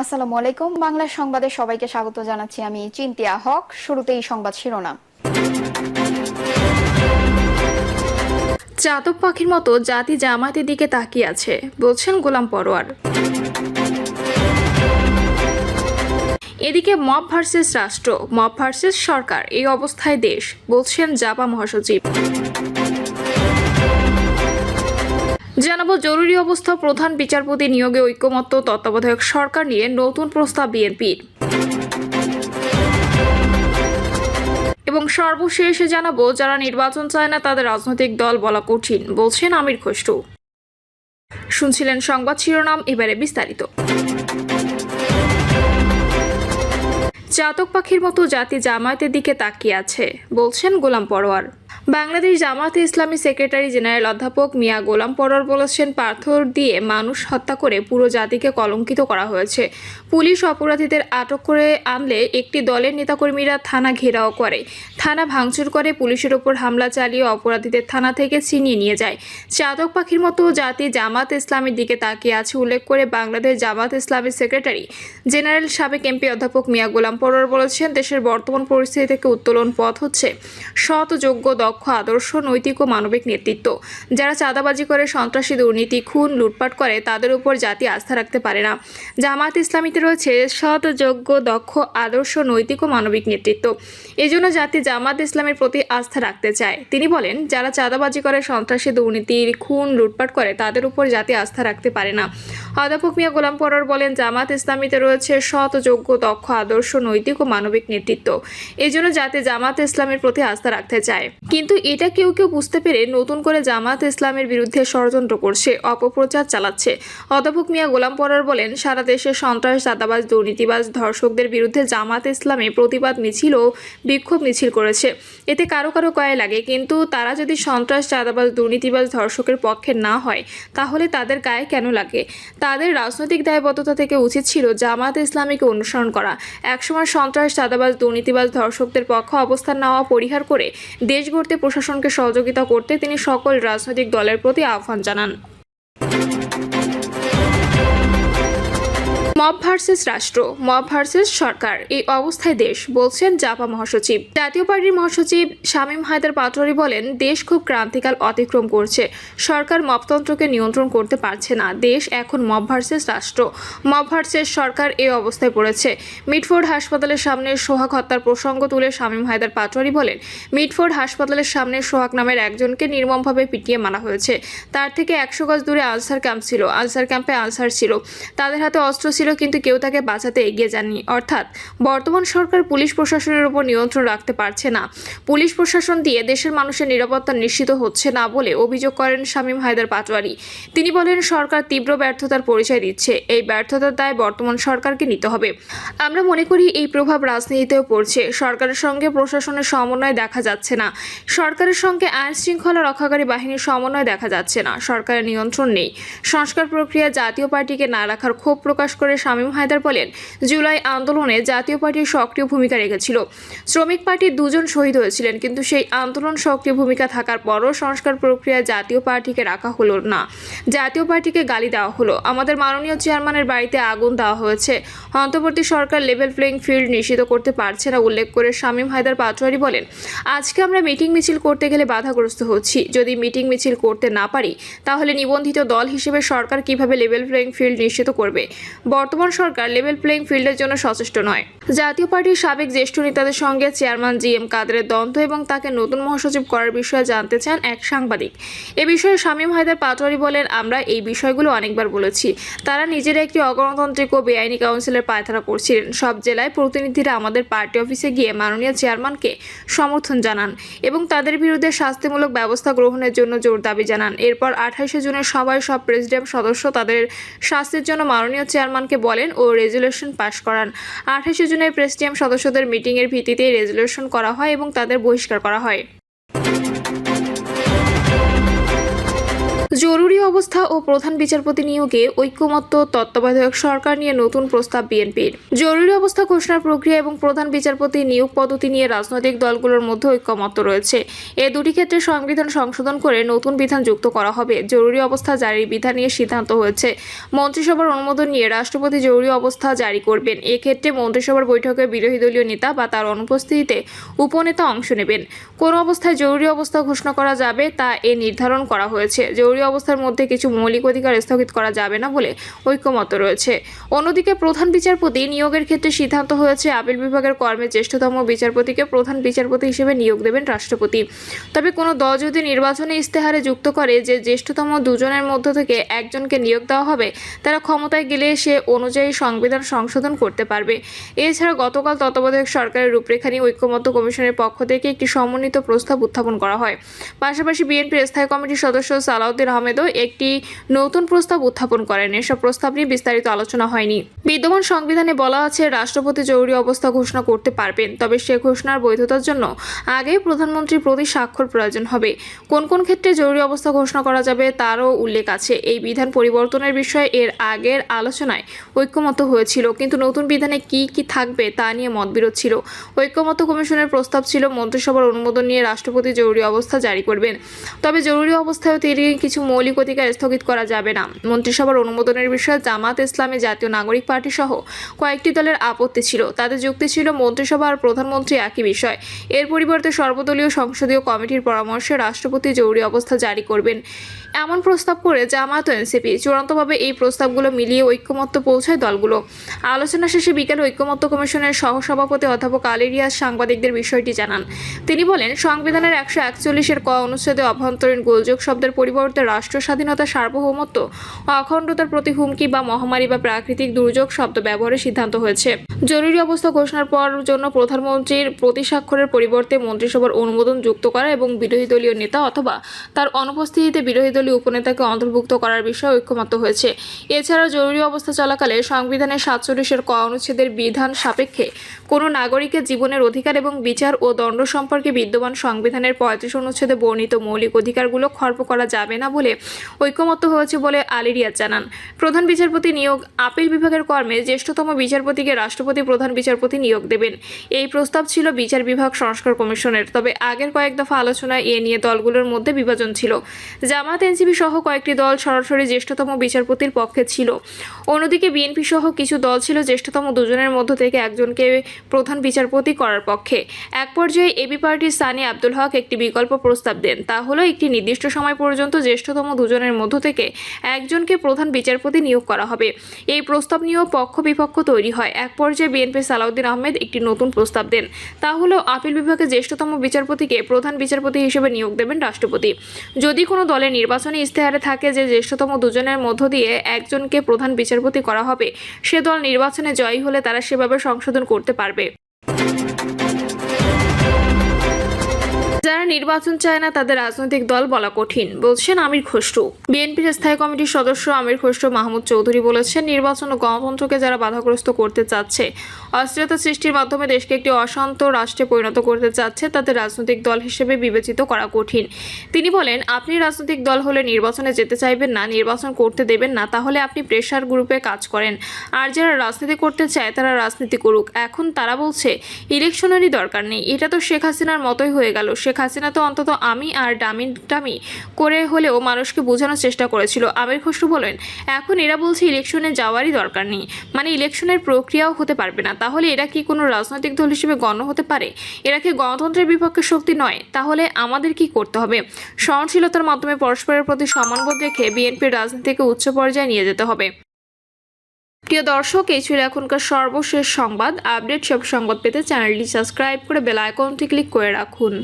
আসসালামু আলাইকুম। বাংলা সংবাদে সবাইকে স্বাগত জানাচ্ছি। আমি চিন্তিয়া হক। শুরুতেই সংবাদ শিরোনাম। চাতক পাখির মতো জাতি জামায়াতের দিকে তাকিয়ে আছে, বলছেন গোলাম পরোয়ার। এদিকে মব ভার্সেস রাষ্ট্র, মব ভার্সেস সরকার, এই অবস্থায় দেশ, বলছেন জাপা মহাসচিব। জানাবো জরুরি অবস্থা প্রধান বিচারপতি নিয়োগে ঐকমত্য তত্ত্বাবধায়ক সরকার নিয়ে নতুন প্রস্তাব বিএনপির। এবং সর্বশেষে জানাবো যারা নির্বাচন চায় না তাদের রাজনৈতিক দল বলা কঠিন, বলছেন আমির খসরু। শুনছিলেন সংবাদ শিরোনাম, এবারে বিস্তারিত। চাতক পাখির মতো জাতি জামায়াতের দিকে তাকিয়ে আছে, বলছেন গোলাম পরোয়ার। বাংলাদেশ জামায়াতে ইসলামী সেক্রেটারি জেনারেল অধ্যাপক মিয়া গোলাম পরোয়ার বলেছেন, পাথর দিয়ে মানুষ হত্যা করে পুরো জাতিকে কলঙ্কিত করা হয়েছে। পুলিশ অপরাধীদের আটক করে আনলে একটি দলের নেতাকর্মীরা থানা ঘেরাও করে, থানা ভাঙচুর করে, পুলিশের ওপর হামলা চালিয়ে অপরাধীদের থানা থেকে ছিনিয়ে নিয়ে যায়। চাতক পাখির মতো জাতি জামায়াত ইসলামীর দিকে তাকিয়ে আছে উল্লেখ করে বাংলাদেশ জামায়াত ইসলামী সেক্রেটারি জেনারেল সাবেক এমপি অধ্যাপক মিয়া গোলাম পরোয়ার বলেছেন, দেশের বর্তমান পরিস্থিতি থেকে উত্তোলন পথ হচ্ছে সৎ, যোগ্য, দক্ষ, আদর্শ, নৈতিক ও মানবিক নেতৃত্ব। যারা চাঁদাবাজি করে, সন্ত্রাসী, দুর্নীতি, খুন, লুটপাট করে, তাদের উপর জাতি আস্থা রাখতে পারে না। জামায়াত ইসলামীতে রয়েছে সৎ, যোগ্য, দক্ষ, আদর্শ, নৈতিক ও মানবিক নেতৃত্ব। এজন্য জাতি জামায়াত ইসলামের প্রতি আস্থা রাখতে চায়। তিনি বলেন, যারা চাঁদাবাজি করে, সন্ত্রাসী, দুর্নীতি, খুন, লুটপাট করে, তাদের উপর জাতি আস্থা রাখতে পারে না। অধ্যাপক মিয়া গোলাম পরোয়ার বলেন, জামায়াত ইসলামীতে রয়েছে সৎ, যোগ্য, দক্ষ, আদর্শ, নৈতিক ও মানবিক নেতৃত্ব। এজন্য জাতি জামায়াত ইসলামের প্রতি আস্থা রাখতে চায়। কিন্তু এটা কেউ কেউ বুঝতে পেরে নতুন করে জামায়াত ইসলামের বিরুদ্ধে ষড়যন্ত্র করছে, অপপ্রচার চালাচ্ছে। অধ্যাপক মিয়া গোলাম পরোয়ার বলেন, সারা দেশে সন্ত্রাস, চাঁদাবাজ, দুর্নীতিবাজ, ধর্ষকদের বিরুদ্ধে জামায়াত ইসলামে প্রতিবাদ মিছিল ও বিক্ষোভ মিছিল করেছে। এতে কারো কারো গায়ে লাগে, কিন্তু তারা যদি সন্ত্রাস, চাঁদাবাজ, দুর্নীতিবাজ, ধর্ষকের পক্ষে না হয়, তাহলে তাদের গায়ে কেন লাগে? তাদের রাজনৈতিক দায়বদ্ধতা থেকে উচিত ছিল জামায়াত ইসলামীকে অনুসরণ করা। একসময় সন্ত্রাস, চাঁদাবাজ, দুর্নীতিবাজ, ধর্ষকদের পক্ষে অবস্থান নেওয়া পরিহার করে দেশ গড়তে প্রশাসনকে সহযোগিতা করতে তিনি সকল রাজনৈতিক দলের প্রতি আহ্বান জানান। মব ভার্সেস রাষ্ট্র, মব ভার্সেস সরকার, এই অবস্থায় দেশ, বলছেন জাপা মহাসচিব। জাতীয় পার্টির মহাসচিব শামীম হায়দার পাটোয়ারী বলেন, দেশ খুব ক্রান্তিকাল অতিক্রম করছে। সরকার মবতন্ত্রকে নিয়ন্ত্রণ করতে পারছে না। দেশ এখন মব ভার্সেস রাষ্ট্র, মব ভার্সেস সরকার, এই অবস্থায় পড়েছে। মিটফোর্ড হাসপাতালের সামনে সোহাগ হত্যার প্রসঙ্গ তুলে শামীম হায়দার পাটোয়ারী বলেন, মিটফোর্ড হাসপাতালের সামনে সোহাগ নামের একজনকে নির্মমভাবে পিটিয়ে মারা হয়েছে। তার থেকে 100 গজ দূরে আনসার ক্যাম্প ছিল। আনসার ক্যাম্পে আনসার ছিল, তাদের হাতে অস্ত্র ছিল, কিন্তু কেউ তাকে বাঁচাতে এগিয়ে যাননি। অর্থাৎ বর্তমান সরকার পুলিশ প্রশাসনের উপর নিয়ন্ত্রণ রাখতে পারছে না। পুলিশ প্রশাসন দিয়ে দেশের মানুষের নিরাপত্তা নিশ্চিত হচ্ছে না বলে অভিযোগ করেন শামীম হায়দার পাটোয়ারী। তিনি বলেন, সরকার তীব্র ব্যর্থতার পরিচয় দিচ্ছে। এই ব্যর্থতার দায় বর্তমান সরকারকে নিতে হবে। আমরা মনে করি এই প্রভাব রাজনীতিতেও পড়ছে। সরকারের সঙ্গে প্রশাসনের সমন্বয় দেখা যাচ্ছে না। সরকারের সঙ্গে আইন শৃঙ্খলা রক্ষাকারী বাহিনীর সমন্বয় দেখা যাচ্ছে না। সরকারের নিয়ন্ত্রণ নেই। সংস্কার প্রক্রিয়া জাতীয় পার্টিকে না রাখার ক্ষোভ প্রকাশ করে শামীম হায়দার বলেন, জুলাই আন্দোলনে জাতীয় পার্টির সক্রিয় ভূমিকা রেখেছিল। শ্রমিক পার্টির 2 জন শহীদ হয়েছিলেন, কিন্তু সেই আন্দোলন সক্রিয় ভূমিকা থাকার পরও সংস্কার প্রক্রিয়া জাতীয় পার্টিকে রাখা হলো না। জাতীয় পার্টিকে গালি দেওয়া হলো। আমাদের মাননীয় চেয়ারম্যানের বাড়িতে আগুন দেওয়া হয়েছে। অন্তর্বর্তী সরকার লেভেল প্লেইং ফিল্ড নিশ্চিত করতে পারছে না উল্লেখ করে শামীম হায়দার পাটোয়ারী বলেন, আজকে আমরা মিটিং মিছিল করতে গেলে বাধাগ্রস্ত হচ্ছি। যদি মিটিং মিছিল করতে না পারি, তাহলে নিবন্ধিত দল হিসেবে সরকার কিভাবে লেভেল প্লেইং ফিল্ড নিশ্চিত করবে? বর্তমান সরকার লেভেল প্লেইং ফিল্ডের জন্য সচেষ্ট নয়। জাতীয় পার্টির সাবেক জ্যেষ্ঠ নেতাদের সঙ্গে চেয়ারম্যান GM কাদেরের দ্বন্দ্ব এবং তাকে নতুন মহাসচিব করার বিষয়ে জানতে চান এক সাংবাদিক। এ বিষয়ে শামীম হায়দার পাটোয়ারী বলেন, আমরা এই বিষয়গুলো অনেকবার বলেছি। তারা নিজেরা একটি অগণতান্ত্রিক ও বেআইনি কাউন্সিলের পায়তারা করছিলেন। সব জেলায় প্রতিনিধিরা আমাদের পার্টি অফিসে গিয়ে মাননীয় চেয়ারম্যানকে সমর্থন জানান এবং তাদের বিরুদ্ধে শাস্তিমূলক ব্যবস্থা গ্রহণের জন্য জোর দাবি জানান। এরপর 28 জুনের সভায় সব প্রেসিডিয়াম সদস্য তাদের শাস্তির জন্য মাননীয় চেয়ারম্যানকে বলেন ও রেজুলেশন পাশ করান। 28 জুনের প্রেসিডিয়াম সদস্যদের মিটিংয়ের ভিত্তিতে রেজুলেশন করা হয় এবং তাদের বহিষ্কার করা হয়। জরুরি অবস্থা ও প্রধান বিচারপতি নিয়োগে ঐকমত্য তত্ত্বাবধায়ক সরকার নিয়ে নতুন প্রস্তাব বিএনপির। জরুরি অবস্থা ঘোষণার প্রক্রিয়া এবং প্রধান বিচারপতি নিয়োগ পদ্ধতি নিয়ে রাজনৈতিক দলগুলোর মধ্যে ঐকমত্য রয়েছে। এ দুটি ক্ষেত্রে সংবিধান সংশোধন করে নতুন বিধান যুক্ত করা হবে। জরুরি অবস্থা জারির বিধান নিয়ে সিদ্ধান্ত হয়েছে। মন্ত্রিসভার অনুমোদন নিয়ে রাষ্ট্রপতি জরুরি অবস্থা জারি করবেন। এক্ষেত্রে মন্ত্রিসভার বৈঠকে বিরোধী দলীয় নেতা বা তার অনুপস্থিতিতে উপনেতা অংশ নেবেন। কোন অবস্থায় জরুরি অবস্থা ঘোষণা করা যাবে তা নির্ধারণ করা হয়েছে। জরুরি অবস্থার মধ্যে কিছু মৌলিক অধিকার স্থগিত করা যাবে না বলে ঐকমত্য রয়েছে। অন্যদিকে প্রধান বিচারপতি নিয়োগের ক্ষেত্রে সিদ্ধান্ত হয়েছে আপিল বিভাগের কর্মের জ্যেষ্ঠতম বিচারপতিকে প্রধান বিচারপতি হিসেবে নিয়োগ দেবেন রাষ্ট্রপতি। তবে কোনো দল যদি নির্বাচনী ইস্তেহারে যুক্ত করে যে জ্যেষ্ঠতম দুজনের মধ্য থেকে একজনকে নিয়োগ দেওয়া হবে, তারা ক্ষমতায় গেলে সে অনুযায়ী সংবিধান সংশোধন করতে পারবে। এছাড়া গতকাল তত্ত্বাবধায়ক সরকারের রূপরেখা নিয়ে ঐকমত্য কমিশনের পক্ষ থেকে একটি সমন্বিত প্রস্তাব উত্থাপন করা হয়। পাশাপাশি বিএনপির স্থায়ী কমিটির সদস্য সালাউদ্দিন আহমেদও একটি নতুন প্রস্তাব উত্থাপন করেন। এসব প্রস্তাব নিয়ে বিস্তারিত আলোচনা হয়নি। বিদ্যমান সংবিধানে বলা আছে রাষ্ট্রপতি জরুরি অবস্থা ঘোষণা করতে পারবেন, তবে সে ঘোষণার বৈধতার জন্য আগে প্রধানমন্ত্রীর প্রতি স্বাক্ষর প্রয়োজন হবে। কোন কোন ক্ষেত্রে জরুরি অবস্থা ঘোষণা করা যাবে তারও উল্লেখ আছে। এই বিধান পরিবর্তনের বিষয়ে এর আগের আলোচনায় ঐকমত্য হয়েছিল, কিন্তু নতুন বিধানে কি কি থাকবে তা নিয়ে মতবিরোধ ছিল। ঐকমত্য কমিশনের প্রস্তাব ছিল মন্ত্রিসভার অনুমোদন নিয়ে রাষ্ট্রপতি জরুরি অবস্থা জারি করবেন, তবে জরুরি অবস্থায়ও তিনি কিছু মৌলিক অধিকার স্থগিত করা যাবে না। মন্ত্রিসভার অনুমোদনের বিষয়ে জামাত ইসলামী, জাতীয় নাগরিক পার্টি সহ কয়েকটি দলের আপত্তি ছিল। তাদের যুক্তি ছিল মন্ত্রিসভা আর প্রধানমন্ত্রী একই বিষয়। এর পরিবর্তে সর্বদলীয় সংসদীয় কমিটির পরামর্শে রাষ্ট্রপতি জরুরি অবস্থা জারি করবেন এমন প্রস্তাব করে জামাত ও এনসিপি চূড়ান্তভাবে এই প্রস্তাবগুলো মিলিয়ে ঐকমত্য পৌঁছায় দলগুলো। আলোচনা শেষে বিকেলে ঐকমত্য কমিশনের সহসভাপতি অধ্যাপক আলী রিয়াজ সাংবাদিকদের বিষয়টি জানান। তিনি বলেন, সংবিধানের 141-এর ক অনুচ্ছেদে অভ্যন্তরীণ গোলযোগ শব্দের পরিবর্তে রাষ্ট্র স্বাধীনতা, সার্বভৌমত্ব ও অখণ্ডতার প্রতি হুমকি বা মহামারী বা প্রাকৃতিক দুর্যোগ শব্দ ব্যবহারের সিদ্ধান্ত হয়েছে। জরুরি অবস্থা ঘোষণার পর জন্য প্রধানমন্ত্রীর প্রতি স্বাক্ষরের পরিবর্তে মন্ত্রিসভার অনুমোদন যুক্ত করা এবং বিরোধী দলীয় নেতা অথবা তার অনুপস্থিতিতে বিরোধী দলীয় উপনেতাকে অন্তর্ভুক্ত করার বিষয়ে ঐকমত্য হয়েছে। এছাড়া জরুরি অবস্থা চলাকালে সংবিধানের 47-এর ক অনুচ্ছেদের বিধান সাপেক্ষে কোনো নাগরিকের জীবনের অধিকার এবং বিচার ও দণ্ড সম্পর্কে বিদ্যমান সংবিধানের 35 অনুচ্ছেদে বর্ণিত মৌলিক অধিকারগুলো খর্ব করা যাবে না বলে ঐকমত্য হয়েছে বলে আলী রিয়াজ জানান। প্রধান বিচারপতি নিয়োগ আপিল বিভাগের কর্মে জ্যেষ্ঠতম বিচারপতিকে রাষ্ট্রপতি প্রধান বিচারপতি নিয়োগ দেবেন। এই প্রস্তাব ছিল বিচার বিভাগ সংস্কার কমিশনের, তবে আগের কয়েক দফা আলোচনায় এ নিয়ে দলগুলোর মধ্যে বিভাজন ছিল। জামাত, এনসিপি সহ কয়েকটি দল সরাসরি জ্যেষ্ঠতম বিচারপতির পক্ষে ছিল। অন্যদিকে বিএনপি সহ কিছু দল ছিল জ্যেষ্ঠতম দুজনের মধ্য থেকে একজনকে প্রধান বিচারপতি করার পক্ষে। এক পর্যায়ে এবি পার্টির সানি আব্দুল হক একটি বিকল্প প্রস্তাব দেন, তা হলো একটি নির্দিষ্ট সময় পর্যন্ত জ্যেষ্ঠতম দুজনের মধ্য থেকে একজনকে প্রধান বিচারপতি নিয়োগ করা হবে। এই প্রস্তাব নিয়েও পক্ষ বিপক্ষ তৈরি হয়। এক পর্যায়ে বিএনপি সালাউদ্দিন আহমেদ একটি নতুন প্রস্তাব দেন, তা হলো আপিল বিভাগের জ্যেষ্ঠতম বিচারপতিকে প্রধান বিচারপতি হিসেবে নিয়োগ দেবেন রাষ্ট্রপতি। যদি কোনো দলের নির্বাচনী ইস্তেহারে থাকে যে জ্যেষ্ঠতম দুজনের মধ্য দিয়ে একজনকে প্রধান বিচারপতি করা হবে, সে দল নির্বাচনে জয়ী হলে তারা সেভাবে সংশোধন করতে পারবে। যারা নির্বাচন চায় না তাদের রাজনৈতিক দল বলা কঠিন, বলছেন আমির খসরু। বিএনপির স্থায়ী কমিটির সদস্য আমির খসরু মাহমুদ চৌধুরী বলেছেন, নির্বাচন ও গণতন্ত্রকে যারা বাধাগ্রস্ত করতে চাচ্ছে, অস্থিরতা সৃষ্টির মাধ্যমে দেশকে একটি অশান্ত রাষ্ট্রে পরিণত করতে চাচ্ছে, তাদের রাজনৈতিক দল হিসেবে বিবেচিত করা কঠিন। তিনি বলেন, আপনি রাজনৈতিক দল হলে নির্বাচনে যেতে চাইবেন না, নির্বাচন করতে দেবেন না, তাহলে আপনি প্রেসার গ্রুপে কাজ করেন। আর যারা রাজনীতি করতে চায় তারা রাজনীতি করুক। এখন তারা বলছে ইলেকশনেরই দরকার নেই। এটা তো শেখ হাসিনার মতোই হয়ে গেল। শেখ হাসিনা তো অন্তত আমি আর ডামি করে হলেও মানুষকে বোঝানোর চেষ্টা করেছিল। আমির খসরু বলেন, এখন এরা বলছে ইলেকশনে যাওয়ারই দরকার নেই, মানে ইলেকশনের প্রক্রিয়াও হতে পারবে না। তাহলে এরা কি কোনো রাজনৈতিক দল হিসেবে গণ্য হতে পারে? এরা কি গণতন্ত্রের বিপক্ষে শক্তি নয়? তাহলে আমাদের কি করতে হবে? সহনশীলতার মাধ্যমে পরস্পরের প্রতি সম্মানবোধ রেখে বিএনপির রাজনীতিকে উচ্চ পর্যায়ে নিয়ে যেতে হবে। প্রিয় দর্শক, এই ছিল এখনকার সর্বশেষ সংবাদ আপডেট। সব সংবাদ পেতে চ্যানেলটি সাবস্ক্রাইব করে বেল আইকনটি ক্লিক করে রাখুন।